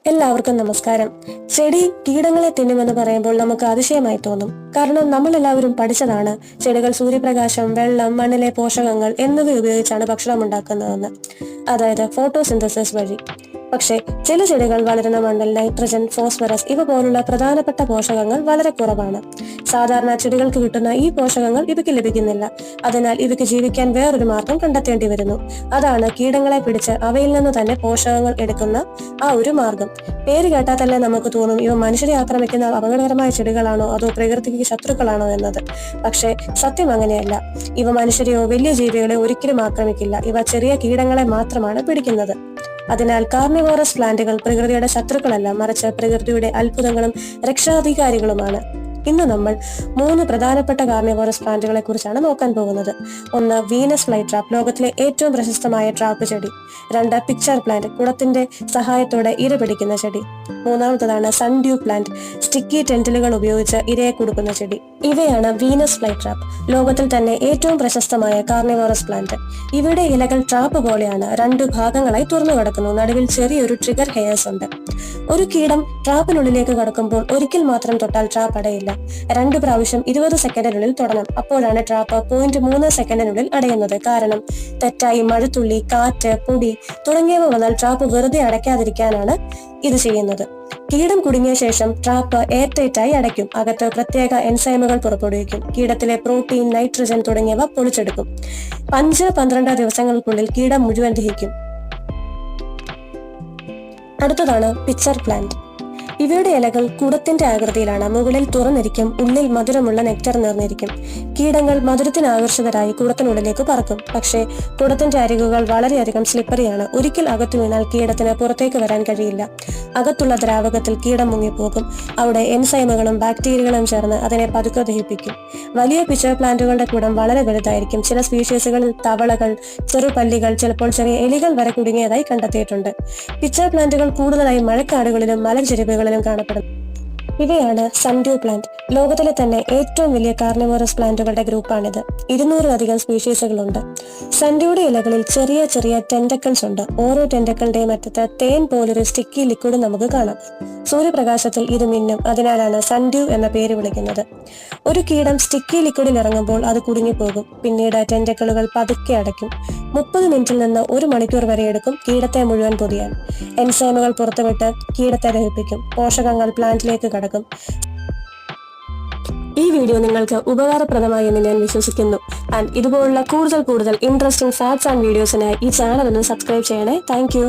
എല്ലാവർക്കും നമസ്കാരം. ചെടി കീടങ്ങളെ തിന്നുമെന്ന് പറയുമ്പോൾ നമുക്ക് അതിശയമായി തോന്നും. കാരണം നമ്മളെല്ലാവരും പഠിച്ചതാണ് ചെടികൾ സൂര്യപ്രകാശം, വെള്ളം, മണ്ണിലെ പോഷകങ്ങൾ എന്നിവ ഉപയോഗിച്ചാണ് ഭക്ഷണം ഉണ്ടാക്കുന്നതെന്ന്, അതായത് ഫോട്ടോസിന്തസിസ് വഴി. പക്ഷേ ചില ചെടികൾ വളരുന്ന മണ്ണിൽ നൈട്രജൻ, ഫോസ്ഫറസ് ഇവ പോലുള്ള പ്രധാനപ്പെട്ട പോഷകങ്ങൾ വളരെ കുറവാണ്. സാധാരണ ചെടികൾക്ക് കിട്ടുന്ന ഈ പോഷകങ്ങൾ ഇവയ്ക്ക് ലഭിക്കുന്നില്ല. അതിനാൽ ഇവയ്ക്ക് ജീവിക്കാൻ വേറൊരു മാർഗം കണ്ടെത്തേണ്ടി വരുന്നു. അതാണ് കീടങ്ങളെ പിടിച്ച് അവയിൽ നിന്ന് തന്നെ പോഷകങ്ങൾ എടുക്കുന്ന ആ ഒരു മാർഗം. പേര് കേട്ടാൽ തന്നെ നമുക്ക് തോന്നും ഇവ മനുഷ്യരെ ആക്രമിക്കുന്ന അപകടകരമായ ചെടികളാണോ അതോ പ്രകൃതിക്ക് ശത്രുക്കളാണോ എന്നത്. പക്ഷേ സത്യം അങ്ങനെയല്ല. ഇവ മനുഷ്യരെയോ വലിയ ജീവികളെയോ ഒരിക്കലും ആക്രമിക്കില്ല. ഇവ ചെറിയ കീടങ്ങളെ മാത്രമാണ് പിടിക്കുന്നത്. അതിനാൽ കാർണിവോറസ് പ്ലാന്റുകൾ പ്രകൃതിയുടെ ശത്രുക്കളല്ല, മറിച്ച് പ്രകൃതിയുടെ അത്ഭുതങ്ങളും രക്ഷാധികാരികളുമാണ്. ഇന്ന് നമ്മൾ 3 പ്രധാനപ്പെട്ട കാർണിവോറസ് പ്ലാന്റുകളെ കുറിച്ചാണ് നോക്കാൻ പോകുന്നത്. 1. വീനസ് ഫ്ലൈ ട്രാപ്പ്, ലോകത്തിലെ ഏറ്റവും പ്രശസ്തമായ ട്രാപ്പ് ചെടി. 2. പിക്ചർ പ്ലാന്റ്, കുടത്തിന്റെ സഹായത്തോടെ ഇര പിടിക്കുന്ന ചെടി. 3. സൺഡ്യൂ പ്ലാന്റ്, സ്റ്റിക്കി ടെന്റിലുകൾ ഉപയോഗിച്ച് ഇരയെ കൊടുക്കുന്ന ചെടി. ഇവയാണ് വീനസ് ഫ്ലൈ ട്രാപ്പ്, ലോകത്തിൽ തന്നെ ഏറ്റവും പ്രശസ്തമായ കാർണിവോറസ് പ്ലാന്റ്. ഇവയുടെ ഇലകൾ ട്രാപ്പ് പോലെയാണ്, 2 ഭാഗങ്ങളായി തുറന്നു കിടക്കുന്നു. നടുവിൽ ചെറിയൊരു ട്രിഗർ ഹെയർസ് ഉണ്ട്. ഒരു കീടം ട്രാപ്പിനുള്ളിലേക്ക് കടക്കുമ്പോൾ ഒരിക്കൽ മാത്രം തൊട്ടാൽ ട്രാപ്പ് അടയില്ല. 2 പ്രാവശ്യം 20 സെക്കൻഡിനുള്ളിൽ തൊടണം. അപ്പോഴാണ് ട്രാപ്പ് 0.3 സെക്കൻഡിനുള്ളിൽ അടയുന്നത്. കാരണം തെറ്റായി മഴത്തുള്ളി, കാറ്റ്, പൊടി തുടങ്ങിയവ വന്നാൽ ട്രാപ്പ് വെറുതെ അടയ്ക്കാതിരിക്കാനാണ് ഇത് ചെയ്യുന്നത്. കീടം കുടുങ്ങിയ ശേഷം ട്രാപ്പ് എയർ ടൈറ്റായി അടയ്ക്കും. അകത്ത് പ്രത്യേക എൻസൈമുകൾ പുറപ്പെടുവിക്കും. കീടത്തിലെ പ്രോട്ടീൻ, നൈട്രജൻ തുടങ്ങിയവ പൊളിച്ചെടുക്കും. 5-12 ദിവസങ്ങൾക്കുള്ളിൽ കീടം മുഴുവൻ ദഹിക്കും. അടുത്തതാണ് പിക്ചർ പ്ലാന്റ്. ഇവയുടെ ഇലകൾ കുടത്തിന്റെ ആകൃതിയിലാണ്. മുകളിൽ തുറന്നിരിക്കും, ഉള്ളിൽ മധുരമുള്ള നെക്ടർ നിറഞ്ഞിരിക്കും. കീടങ്ങൾ മധുരത്തിന് ആകർഷിതരായി കുടത്തിനുള്ളിലേക്ക് പറക്കും. പക്ഷേ കുടത്തിന്റെ അരികുകൾ വളരെയധികം സ്ലിപ്പറിയാണ്. ഒരിക്കൽ അകത്തു വീണാൽ കീടത്തിന് പുറത്തേക്ക് വരാൻ കഴിയില്ല. അകത്തുള്ള ദ്രാവകത്തിൽ കീടം മുങ്ങിപ്പോകും. അവിടെ എൻസൈമുകളും ബാക്ടീരിയകളും ചേർന്ന് അതിനെ പതുക്കെ ദഹിപ്പിക്കും. വലിയ പിക്ചർ പ്ലാന്റുകളുടെ കുടം വളരെ വലുതായിരിക്കും. ചില സ്പീഷീസുകളിൽ തവളകൾ, ചെറുപല്ലികൾ, ചിലപ്പോൾ ചെറിയ എലികൾ വരെ കുടുങ്ങിയതായി കണ്ടെത്തിയിട്ടുണ്ട്. പിക്ചർ പ്ലാന്റുകൾ കൂടുതലായി മഴക്കാടുകളിലും മലഞ്ചെരിവുകളിലും കാണപ്പെടുന്നു. ഇവയാണ് സൺഡ്യൂ പ്ലാന്റ്, ലോകത്തിലെ തന്നെ ഏറ്റവും വലിയ കാർണിവോറസ് പ്ലാന്റുകളുടെ ഗ്രൂപ്പാണിത്. 200-ലധികം സ്പീഷീസുകളുണ്ട്. സൺഡ്യൂയുടെ ഇലകളിൽ ചെറിയ ചെറിയ ടെന്റക്കിൾസ് ഉണ്ട്. ഓരോ ടെന്റക്കിളിന്റെയും അറ്റത്ത് തേൻ പോലൊരു സ്റ്റിക്കി ലിക്വിഡ് നമുക്ക് കാണാം. സൂര്യപ്രകാശത്തിൽ ഇത് മിന്നും. അതിനാലാണ് സൺഡ്യൂ എന്ന പേര് വിളിക്കുന്നത്. ഒരു കീടം സ്റ്റിക്കി ലിക്വിഡിൽ ഇറങ്ങുമ്പോൾ അത് കുടുങ്ങിപ്പോകും. പിന്നീട് ടെന്റക്കിളുകൾ പതുക്കെ അടയ്ക്കും. 30 മിനിറ്റിൽ നിന്ന് 1 മണിക്കൂർ വരെ എടുക്കും കീടത്തെ മുഴുവൻ പൊതിയാൻ. എൻസൈമുകൾ പുറത്തുവിട്ട് കീടത്തെ ദഹിപ്പിക്കും. പോഷകങ്ങൾ പ്ലാന്റിലേക്ക് കടക്കും. ഈ വീഡിയോ നിങ്ങൾക്ക് ഉപകാരപ്രദമായി എന്ന് ഞാൻ വിശ്വസിക്കുന്നു. ആൻഡ് ഇതുപോലുള്ള കൂടുതൽ ഇൻട്രസ്റ്റിംഗ് ഫാക്ട്സ് ആൻഡ് വീഡിയോസിനായി ഈ ചാനൽ ഒന്ന് സബ്സ്ക്രൈബ് ചെയ്യണേ. താങ്ക്